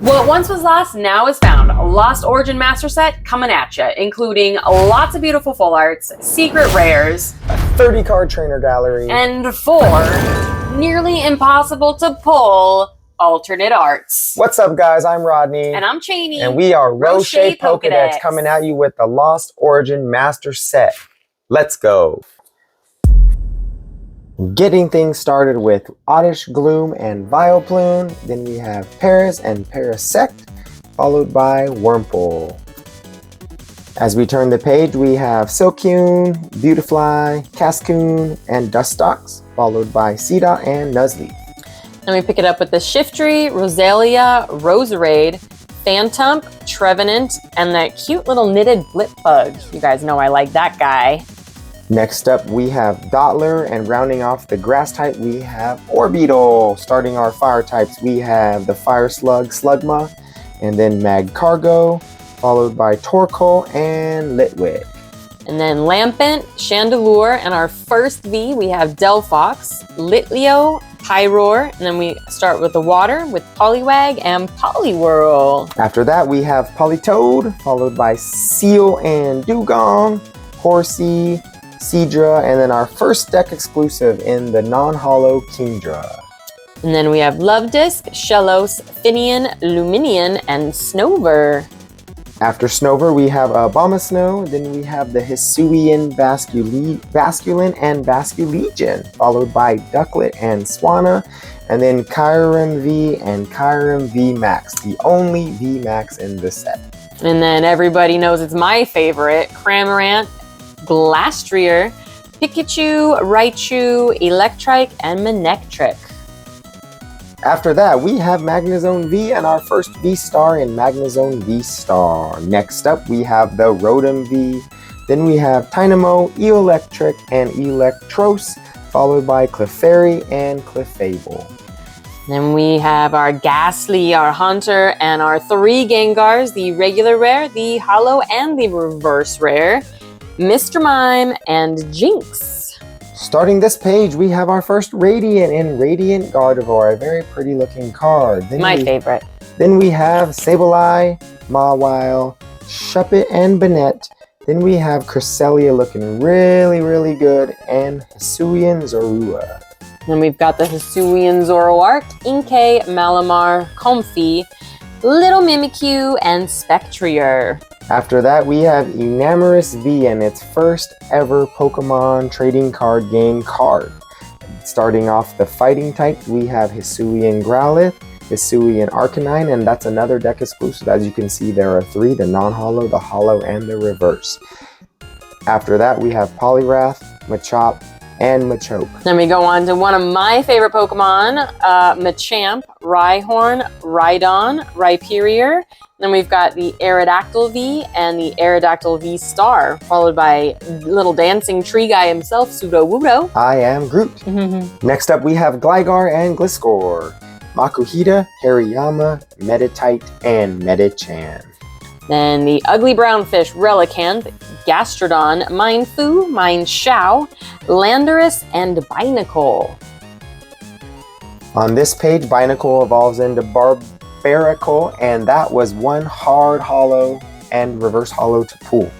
What once was lost now is found. A Lost Origin Master Set coming at ya, including lots of beautiful full arts, secret rares, a 30 card trainer gallery, and 4 nearly impossible to pull alternate arts. What's up, guys? I'm Rodney. And I'm Cheney. And we are RoChey PokeDECKS PokeDECKS coming at you with the Lost Origin Master Set. Let's go. Getting things started with Oddish, Gloom, and Vileplume. Then we have Paris and Parasect, followed by Wurmple. As we turn the page, we have Silcoon, Beautifly, Cascoon, and Dustox, followed by Seedot and Nuzleaf. And we pick it up with the Shiftry, Roselia, Roserade, Phantump, Trevenant, and that cute little knitted Blipbug. You guys know I like that guy. Next up, we have Dottler, and rounding off the grass type, we have Orbeetle. Starting our fire types, we have the Fire Slug, Slugma, and then Magcargo, followed by Torkoal and Litwick. And then Lampent, Chandelure, and our first V, we have Delphox, Litleo, Pyroar, and then we start with the water with Poliwag and Poliwhirl. After that, we have Politoed, followed by Seal and Dugong, Horsey, Seadra, and then our first deck exclusive in the non-holo Kingdra. And then we have Love Disc, Shellos, Finian, Luminian, and Snover. After Snover, we have Abomasnow, then we have the Hisuian Basculin and Basculegion, followed by Ducklet and Swanna, and then Kyurem V and Kyurem VMAX, the only VMAX in this set. And then everybody knows it's my favorite, Cramorant, Glastrier, Pikachu, Raichu, Electrike, and Manectric. After that, we have Magnezone V and our first V-Star in Magnezone V-Star. Next up, we have the Rotom V. Then we have Tynamo, Electric, and Electros, followed by Clefairy and Clefable. Then we have our Ghastly, our Hunter, and our 3 Gengars, the regular rare, the holo, and the reverse rare, Mr. Mime, and Jinx. Starting this page, we have our first Radiant in Radiant Gardevoir, a very pretty looking card. My favorite. Then we have Sableye, Mawile, Shuppet, and Banette. Then we have Cresselia looking really, really good, and Hisuian Zorua. Then we've got the Hisuian Zoroark, Inkay, Malamar, Comfey, Little Mimikyu, and Spectrier. After that, we have Enamorous V and its first ever Pokemon trading card game card. Starting off the fighting type, we have Hisuian Growlithe, Hisuian Arcanine, and that's another deck exclusive. As you can see, there are 3, the non-holo, the holo, and the reverse. After that, we have Poliwrath, Machop, and Machoke. Then we go on to one of my favorite Pokemon, Machamp, Rhyhorn, Rhydon, Rhyperior. Then we've got the Aerodactyl V and the Aerodactyl V Star, followed by little dancing tree guy himself, Sudowoodo. I am Groot. Next up, we have Gligar and Gliscor, Makuhita, Hariyama, Meditite, and Medichan. Then the Ugly Brown Fish, Relicanth, Gastrodon, Minefu, Mineshao, Landorus, and Binacle. On this page, Binacle evolves into Barbaracle, and that was one hard holo and reverse holo to pull.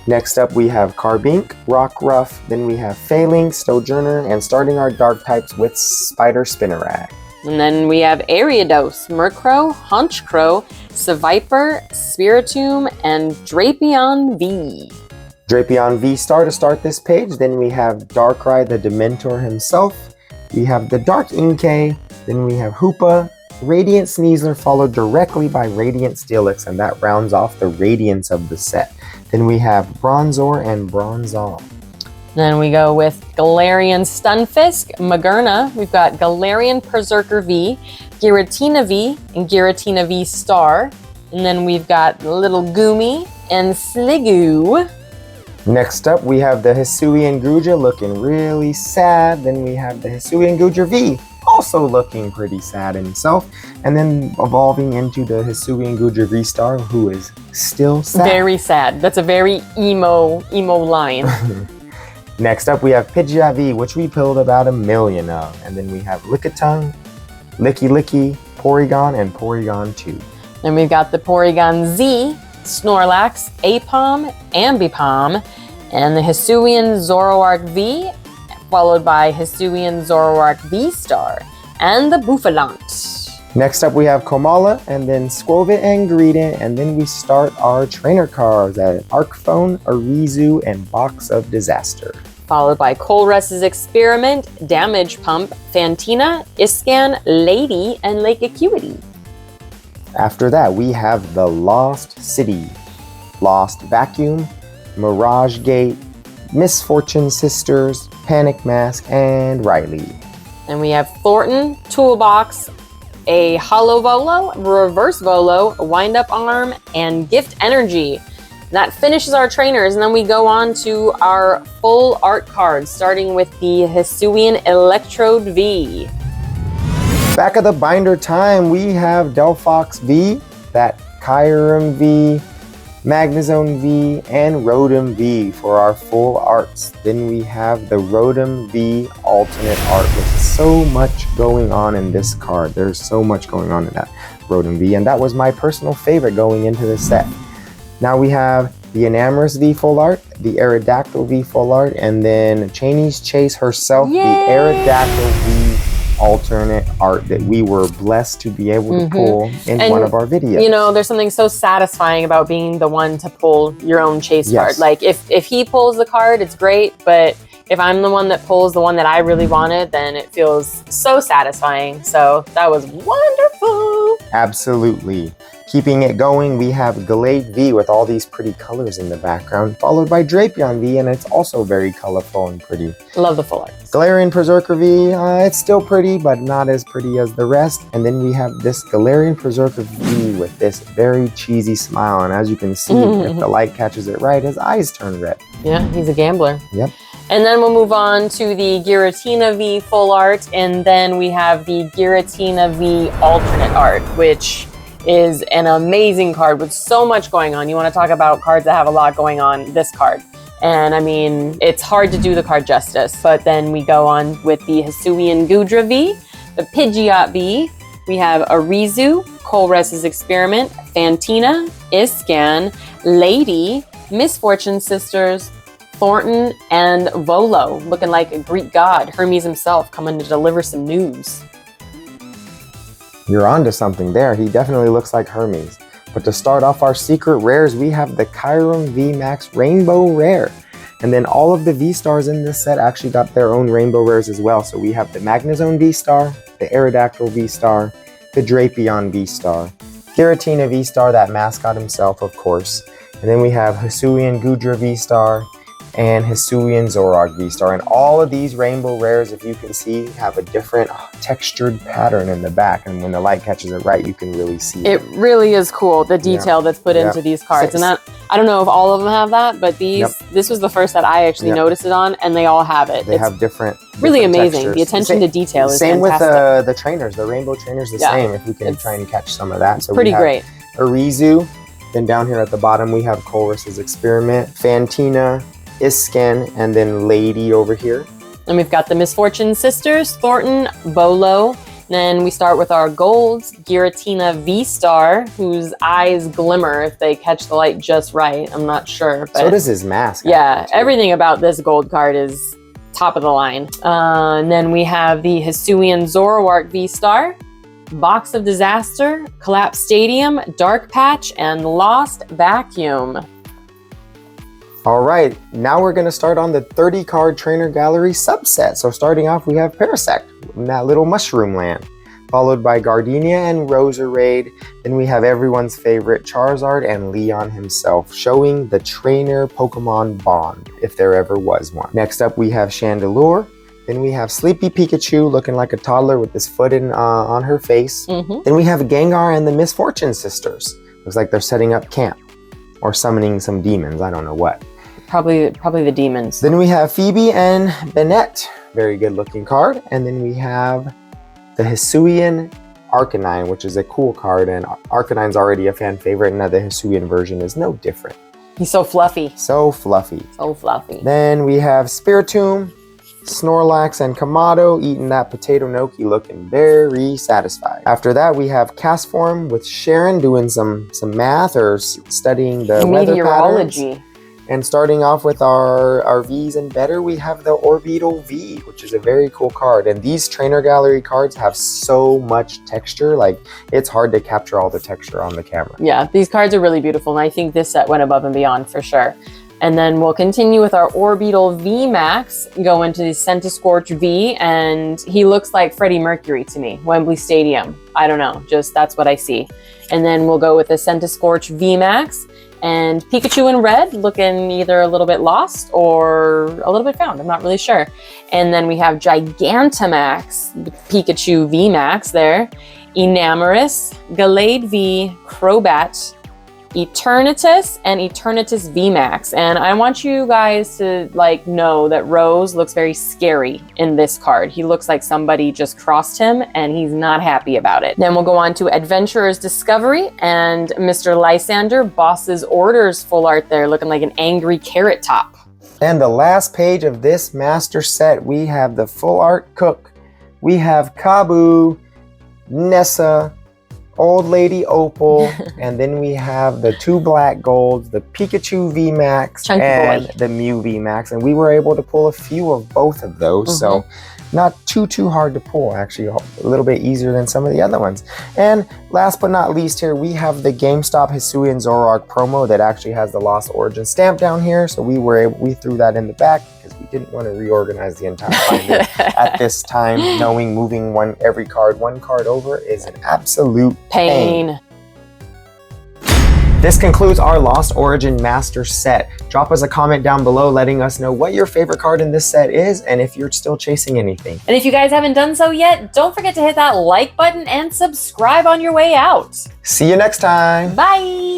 Next up, we have Carbink, Rockruff, then we have Phalanx, Stojurner, and starting our dark types with Spider Spinarak. And then we have Ariados, Murkrow, Honchkrow, Seviper, Spiritomb, and Drapion V. Drapion V Star to start this page. Then we have Darkrai, the Dementor himself. We have the Dark Inkay. Then we have Hoopa, Radiant Sneasler, followed directly by Radiant Steelix, and that rounds off the radiance of the set. Then we have Bronzor and Bronzong. Then we go with Galarian Stunfisk, Magerna. We've got Galarian Berserker V, Giratina V, and Giratina V Star. And then we've got Little Goomy and Sliggoo. Next up, we have the Hisuian Guja looking really sad. Then we have the Hisuian Guja V, also looking pretty sad himself. And then evolving into the Hisuian Guja V-Star, who is still sad. Very sad. That's a very emo line. Next up, we have Pidgeot V, which we pulled about 1 million of. And then we have Lickitung, Licky Licky, Porygon and Porygon 2. Then we've got the Porygon Z, Snorlax, Apom, Ambipom, and the Hisuian Zoroark V, followed by Hisuian Zoroark V-Star, and the Bouffalant. Next up we have Komala, and then Squovit and Greedent, and then we start our trainer cards at Arcphone, Arizu, and Box of Disaster. Followed by Colress's Experiment, Damage Pump, Fantina, Iscan, Lady, and Lake Acuity. After that we have the Lost City, Lost Vacuum, Mirage Gate, Misfortune Sisters, Panic Mask, and Riley. And we have Thornton, Toolbox, a Hollow Volo, Reverse Volo, Wind Up Arm, and Gift Energy. That finishes our trainers, and then we go on to our full art cards, starting with the Hisuian Electrode V. Back of the binder time, we have Delphox V, that Kyurem V, Magnezone V, and Rotom V for our full arts. Then we have the Rotom V alternate art with so much going on in this card. There's so much going on in that Rotom V, and that was my personal favorite going into the set. Now we have the Enamorous V full art, the Aerodactyl V full art, and then Cheney's Chase herself, Yay! the Aerodactyl V alternate art that we were blessed to be able to pull in one of our videos. You know, there's something so satisfying about being the one to pull your own chase card. Like if he pulls the card, it's great, but if I'm the one that pulls the one that I really wanted, then it feels so satisfying. So that was wonderful. Absolutely. Keeping it going, we have Gallade V with all these pretty colors in the background, followed by Drapion V, and it's also very colorful and pretty. Love the full art. Galarian Berserker V, it's still pretty, but not as pretty as the rest. And then we have this Galarian Berserker V with this very cheesy smile, and as you can see, if the light catches it right, his eyes turn red. Yeah, he's a gambler. Yep. And then we'll move on to the Giratina V full art, and then we have the Giratina V alternate art, which is an amazing card with so much going on. You want to talk about cards that have a lot going on, this card. And I mean, it's hard to do the card justice, but then we go on with the Hisuian Gudra V, the Pidgeot V, we have Arizu, Colress's Experiment, Fantina, Iscan, Lady, Misfortune Sisters, Thornton, and Volo, looking like a Greek god, Hermes himself, coming to deliver some news. You're onto something there. He definitely looks like Hermes. But to start off our secret rares, we have the Kyurem VMAX Rainbow Rare. And then all of the V-Stars in this set actually got their own Rainbow Rares as well. So we have the Magnezone V-Star, the Aerodactyl V-Star, the Drapion V-Star, Giratina V-Star, that mascot himself, of course. And then we have Hisuian Gudra V-Star, and Hisuian Zoroark V-Star. And all of these rainbow rares, if you can see, have a different textured pattern in the back. And when the light catches it right, you can really see it. It really is cool, the detail that's put into these cards. And I don't know if all of them have that, but this was the first that I actually noticed it on, and they all have it. They have different really amazing. Textures. The attention to detail is same fantastic. With the trainers, the rainbow trainers, the same, if we can try and catch some of that. So pretty great. Arizu, then down here at the bottom, we have Colress's Experiment, Fantina, Iscan, and then Lady over here. And we've got the Misfortune Sisters, Thornton, Volo. Then we start with our golds, Giratina V-Star, whose eyes glimmer if they catch the light just right. I'm not sure. But so does his mask. Yeah, everything about this gold card is top of the line. And then we have the Hisuian Zoroark V-Star, Box of Disaster, Collapse Stadium, Dark Patch, and Lost Vacuum. All right, now we're gonna start on the 30 card trainer gallery subset. So starting off, we have Parasect in that little mushroom land, followed by Gardenia and Roserade. Then we have everyone's favorite Charizard and Leon himself, showing the trainer Pokemon bond, if there ever was one. Next up, we have Chandelure. Then we have Sleepy Pikachu looking like a toddler with his foot on her face. Then we have Gengar and the Misfortune Sisters. Looks like they're setting up camp or summoning some demons, I don't know what. Probably the demons. Then we have Phoebe and Bennett, very good looking card. And then we have the Hisuian Arcanine, which is a cool card, and Arcanine's already a fan favorite, and the Hisuian version is no different. He's so fluffy. So fluffy. So fluffy. Then we have Spiritomb, Snorlax and Kamado eating that potato gnocchi, looking very satisfied. After that, we have Castform with Sharon doing some math or studying the weather patterns. Meteorology. And starting off with our V's and better, we have the Orbeetle V, which is a very cool card. And these trainer gallery cards have so much texture, like it's hard to capture all the texture on the camera. Yeah, these cards are really beautiful, and I think this set went above and beyond for sure. And then we'll continue with our Orbeetle VMAX, go into the Centiskorch V, and he looks like Freddie Mercury to me, Wembley Stadium. I don't know, just that's what I see. And then we'll go with the Centiskorch VMAX, and Pikachu in red, looking either a little bit lost or a little bit found. I'm not really sure. And then we have Gigantamax, Pikachu VMAX there, Enamorous, Gallade V, Crobat, Eternatus, and Eternatus VMAX. And I want you guys to know that Rose looks very scary in this card. He looks like somebody just crossed him and he's not happy about it. Then we'll go on to Adventurer's Discovery and Mr. Lysander, Boss's Orders full art there, looking like an angry carrot top. And the last page of this master set, we have the full art Cook. We have Kabu, Nessa, Old Lady Opal, and then we have the two black golds, the Pikachu VMAX Chunky and boy. the Mew VMAX, and we were able to pull a few of both of those, so not too hard to pull, actually a little bit easier than some of the other ones. And last but not least here, we have the GameStop Hisuian Zoroark promo that actually has the Lost Origin stamp down here, so we threw that in the back because we didn't want to reorganize the entire binder at this time, knowing moving one card over is an absolute pain. This concludes our Lost Origin Master set. Drop us a comment down below letting us know what your favorite card in this set is and if you're still chasing anything. And if you guys haven't done so yet, don't forget to hit that like button and subscribe on your way out. See you next time. Bye!